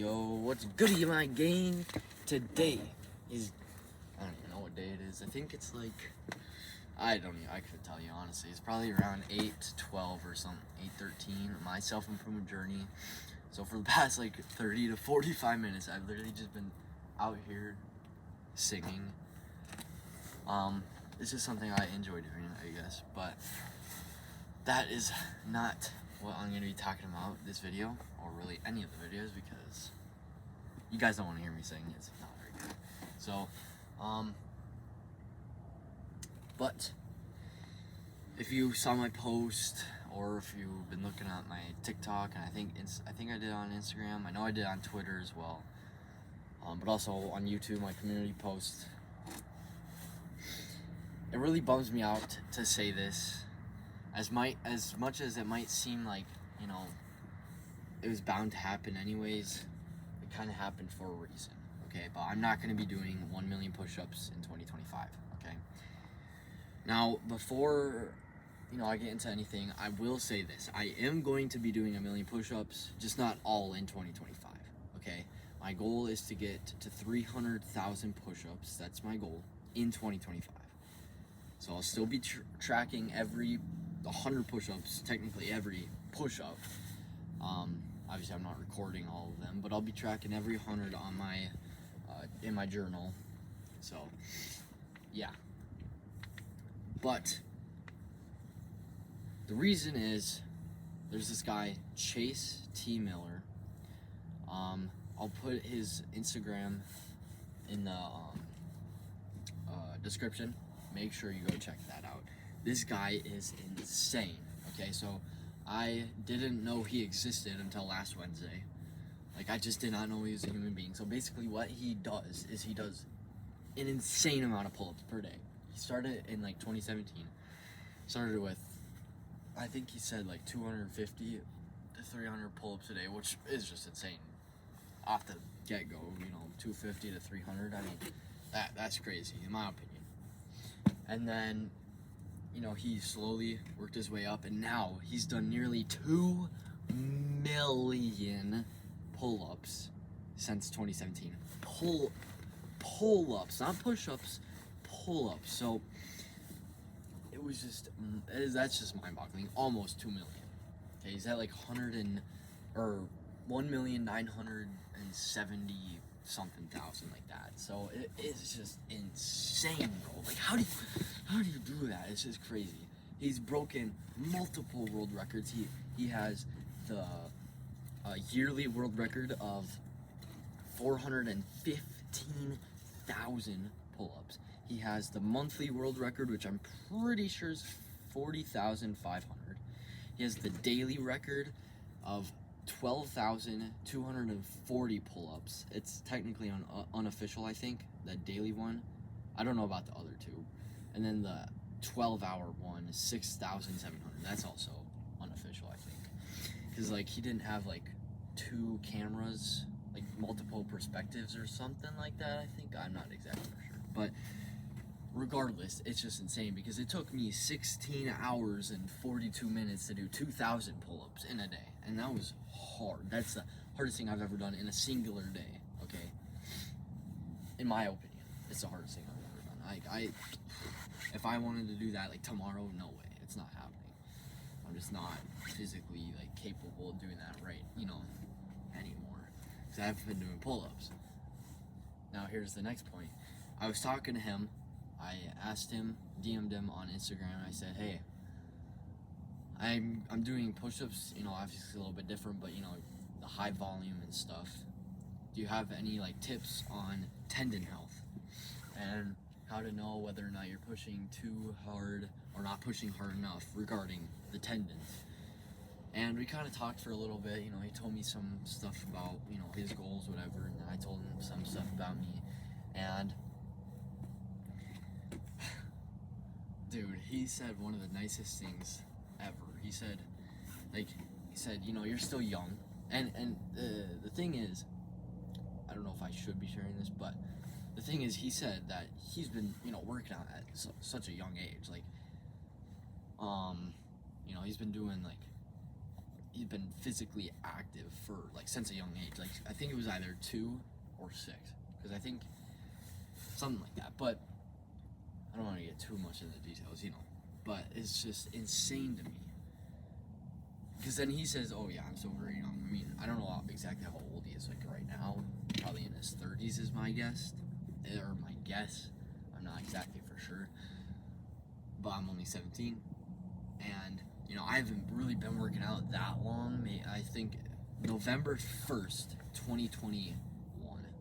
Yo, what's goody, my gang? Today is, I don't even know what day it is. I think it's like, I couldn't tell you honestly. It's probably around 8:12 or something, 8:13. My self-improvement journey. So for the past like 30 to 45 minutes, I've literally just been out here singing. It's just something I enjoy doing, I guess. But that is not what I'm going to be talking about this video, or really any of the videos, because you guys don't want to hear me sing. It's not very good. So, but if you saw my post, or if you've been looking at my TikTok, and I think I did on Instagram. I know I did on Twitter as well, but also on YouTube, my community post. It really bums me out to say this. As much as it might seem like, you know, it was bound to happen anyways, it kind of happened for a reason, okay? But I'm not going to be doing 1 million push-ups in 2025, okay? Now, before, I get into anything, I will say this. I am going to be doing 1 million push-ups, just not all in 2025, okay? My goal is to get to 300,000 push-ups. That's my goal in 2025. So I'll still be tracking every 100 push-ups, technically every push-up. Obviously I'm not recording all of them, but I'll be tracking every 100 on my in my journal. So yeah. But the reason is there's this guy, Chase T. Miller. I'll put his Instagram in the description. Make sure you go check that out. This guy is insane. Okay, so I didn't know he existed until last Wednesday. Like, I just did not know he was a human being. So basically what he does is he does an insane amount of pull-ups per day. He started in like 2017. Started with, I think he said like 250 to 300 pull-ups a day, which is just insane. Off the get-go, 250 to 300. I mean, that's crazy in my opinion. And then, he slowly worked his way up, and now he's done nearly 2 million pull-ups since 2017. Pull-ups, not push-ups, pull-ups. So that's just mind-boggling. Almost 2 million. Okay, he's at like 1,970 something thousand, like that. So it is just insane, bro. Like, how do you do that? It's just crazy. He's broken multiple world records. He has the yearly world record of 415,000 pull-ups. He has the monthly world record, which I'm pretty sure is 40,500. He has the daily record of 12,240 pull-ups. It's technically unofficial, I think, that daily one. I don't know about the other two. And then the 12-hour one is 6,700. That's also unofficial, I think. Because, he didn't have, 2 cameras, multiple perspectives or something like that, I think. I'm not exactly sure. But regardless, it's just insane because it took me 16 hours and 42 minutes to do 2,000 pull-ups in a day. And that was hard. That's the hardest thing I've ever done in a singular day, okay? In my opinion, it's the hardest thing I've ever done. If I wanted to do that, tomorrow, no way. It's not happening. I'm just not physically, capable of doing that right, anymore. Because I haven't been doing pull-ups. Now, here's the next point. I was talking to him. I asked him, DM'd him on Instagram. I said, hey, I'm doing push-ups, obviously a little bit different, but, the high volume and stuff. Do you have any, tips on tendon health and how to know whether or not you're pushing too hard or not pushing hard enough regarding the tendons? And we kind of talked for a little bit. He told me some stuff about, his goals, whatever, and I told him some stuff about me. And dude, he said one of the nicest things ever. He said, you're still young. And the thing is, I don't know if I should be sharing this, but the thing is, he said that he's been, working out at such a young age. He's been doing, he's been physically active for like since a young age. Like I think it was either 2 or 6, because I think something like that. But I don't want to get too much into the details, you know. But it's just insane to me. Because then he says, "Oh yeah, I'm so very young." I mean, I don't know exactly how old he is like right now. Probably in his 30s is my guess, or my guess. I'm not exactly for sure. But I'm only 17, and you know I haven't really been working out that long. I think November 1st, 2021.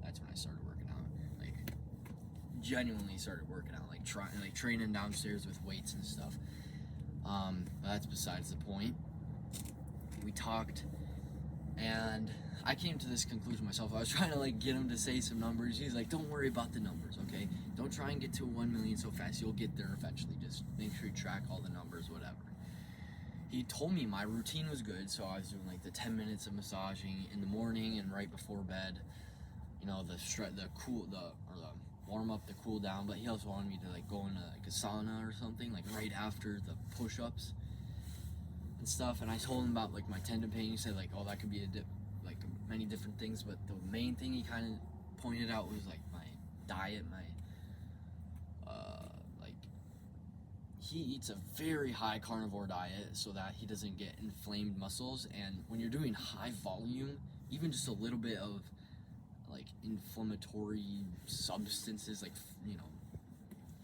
That's when I started working out. Like genuinely started working out, like training downstairs with weights and stuff. But that's besides the point. We talked, and I came to this conclusion myself. I was trying to like get him to say some numbers. He's like, "Don't worry about the numbers, okay? Don't try and get to 1 million so fast. You'll get there eventually. Just make sure you track all the numbers, whatever." He told me my routine was good, so I was doing like the 10 minutes of massaging in the morning and right before bed. You know, the warm up, the cool down. But he also wanted me to like go into like a sauna or something, like right after the push-ups and stuff. And I told him about like my tendon pain. He said like, "Oh, that could be like many different things," but the main thing he kind of pointed out was like my diet, like he eats a very high carnivore diet so that he doesn't get inflamed muscles. And when you're doing high volume, even just a little bit of like inflammatory substances, like, you know,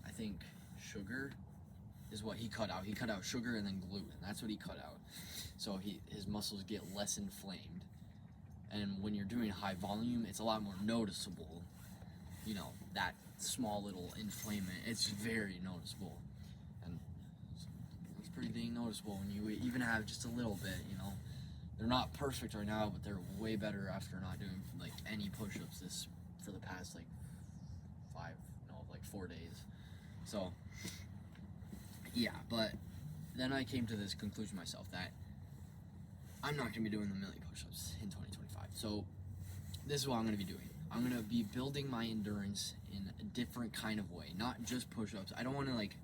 I think sugar is what he cut out. He cut out sugar and then gluten. That's what he cut out. So his muscles get less inflamed. And when you're doing high volume, it's a lot more noticeable. You know, that small little inflammation, it's very noticeable. And it's pretty dang noticeable when you even have just a little bit, you know. They're not perfect right now, but they're way better after not doing like any push-ups for the past like 4 days. So yeah, but then I came to this conclusion myself that I'm not going to be doing the million push-ups in 2025. So this is what I'm going to be doing. I'm going to be building my endurance in a different kind of way, not just push-ups. I don't want to like,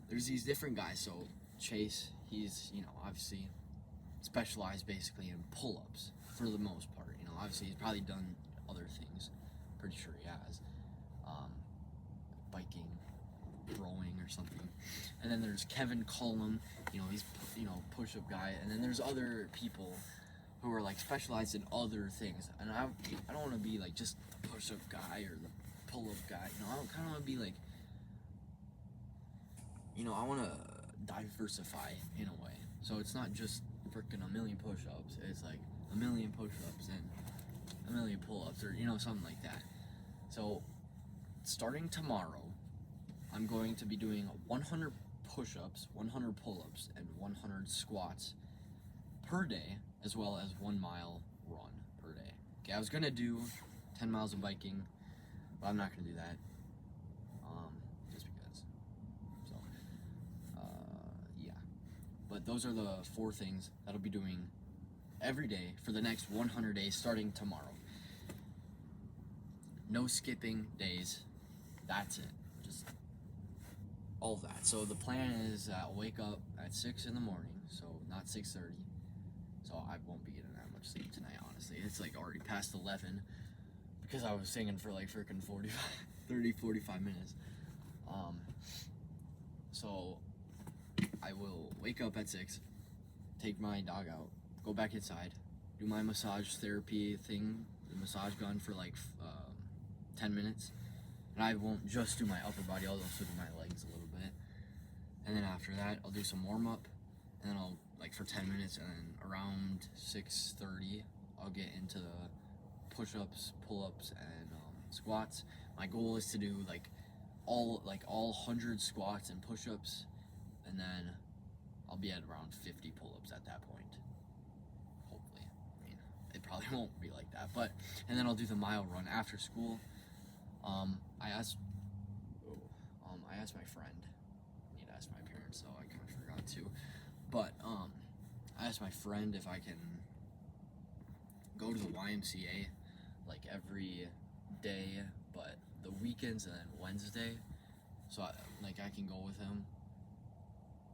there's these different guys. So Chase, he's, you know, obviously specialized basically in pull-ups for the most part. You know, obviously he's probably done other things. Pretty sure he has. Biking, rowing or something. And then there's Kevin Cullum, you know, he's, you know, push-up guy. And then there's other people who are like specialized in other things. And I don't want to be like just the push-up guy or the pull-up guy. You know, I kind of want to be like, you know, I want to diversify in a way. So it's not just freaking a million push-ups. It's like a million push-ups and a million pull-ups, or, you know, something like that. So starting tomorrow, I'm going to be doing 100 push-ups, 100 pull-ups, and 100 squats per day, as well as 1 mile run per day. Okay, I was gonna do 10 miles of biking, but I'm not gonna do that, just because. So, yeah. But those are the 4 things that I'll be doing every day for the next 100 days, starting tomorrow. No skipping days. That's it. Just all that. So the plan is I'll wake up at 6 in the morning, so not 6:30. So I won't be getting that much sleep tonight, honestly. It's like already past 11 because I was singing for like freaking 45 minutes. So I will wake up at 6, take my dog out, go back inside, do my massage therapy thing, the massage gun for like 10 minutes. And I won't just do my upper body, I'll also do my legs a little bit. And then after that, I'll do some warm up, and then I'll, like for 10 minutes, and then around 6:30, I'll get into the push-ups, pull-ups, and squats. My goal is to do like all 100 squats and push-ups, and then I'll be at around 50 pull-ups at that point. Hopefully. I mean, it probably won't be like that, but, and then I'll do the mile run after school. I asked my friend. I need to ask my parents, though. I kind of forgot to. But I asked my friend if I can go to the YMCA like every day, but the weekends and then Wednesday, so I can go with him.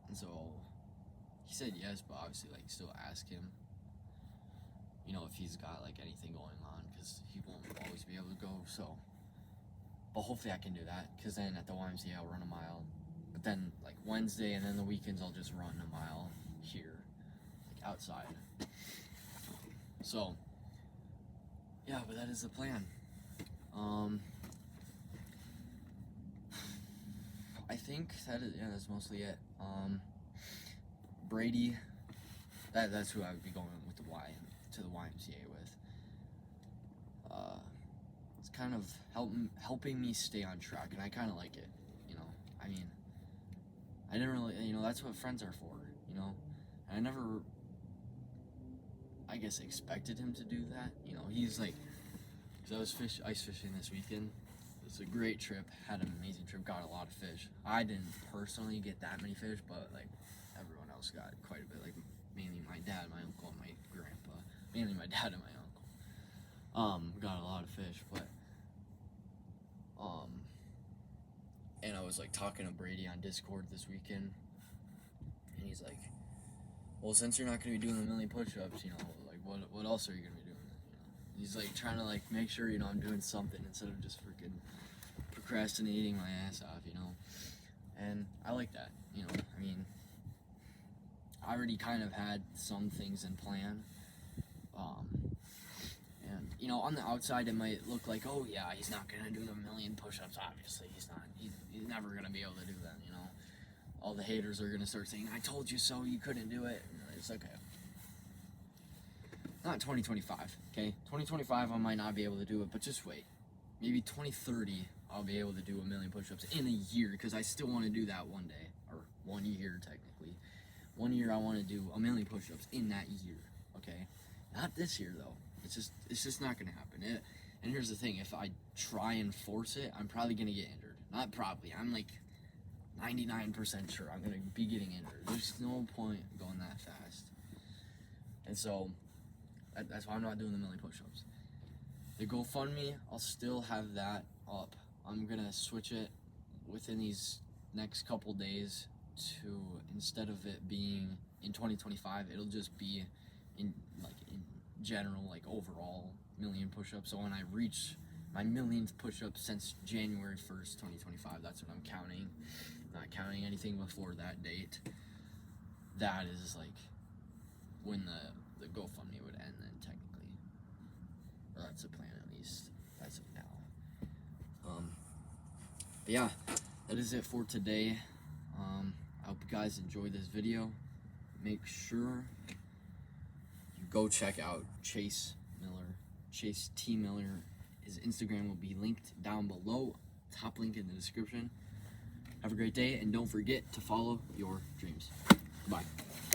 And so he said yes, but obviously like still ask him you know, if he's got like anything going on, because he won't always be able to go. So, but hopefully I can do that, because then at the YMCA I'll run a mile. But then like Wednesday and then the weekends I'll just run a mile here, like outside. So yeah, but that is the plan. I think that's mostly it. Brady, that's who I would be going with to the YMCA with. It's kind of helping me stay on track, and I kind of like it. You know, I mean, I didn't really, you know, that's what friends are for. You know, and I never, I guess, expected him to do that. You know, he's like, because I was ice fishing this weekend. It was a great trip, had an amazing trip, got a lot of fish. I didn't personally get that many fish, but like everyone else got quite a bit, like mainly my dad, my uncle, and my grandpa. Mainly my dad and my uncle. Got a lot of fish, but and I was like talking to Brady on Discord this weekend, and he's like, well, since you're not gonna be doing a million push-ups, you know, like what else are you gonna be doing? You know, he's like trying to like make sure, you know, I'm doing something instead of just freaking procrastinating my ass off, you know. And I like that, you know. I mean, I already kind of had some things in plan. And you know, on the outside it might look like, oh yeah, he's not gonna do a million push-ups. Obviously, he's never gonna be able to do that, you know. All the haters are gonna start saying, I told you so, you couldn't do it. And it's okay. Not 2025, okay? 2025 I might not be able to do it, but just wait. Maybe 2030 I'll be able to do a million push-ups in a year, because I still want to do that one day, or 1 year technically. 1 year I want to do a million push-ups in that year, okay? Not this year though. It's just not gonna happen. And here's the thing: if I try and force it, I'm probably gonna get injured. Not probably. I'm like 99% sure I'm gonna be getting injured. There's no point going that fast. And so that's why I'm not doing the million push-ups. The GoFundMe, I'll still have that up. I'm gonna switch it within these next couple days to, instead of it being in 2025, it'll just be in general, like overall million push-ups. So when I reach my millionth push-up since January 1st, 2025, that's what I'm counting. I'm not counting anything before that date. That is like when the GoFundMe would end then, technically. Or that's the plan, at least. That's it now. But yeah, that is it for today. I hope you guys enjoyed this video. Make sure you go check out Chase Miller. Chase T. Miller. His Instagram will be linked down below. Top link in the description. Have a great day, and don't forget to follow your dreams. Bye.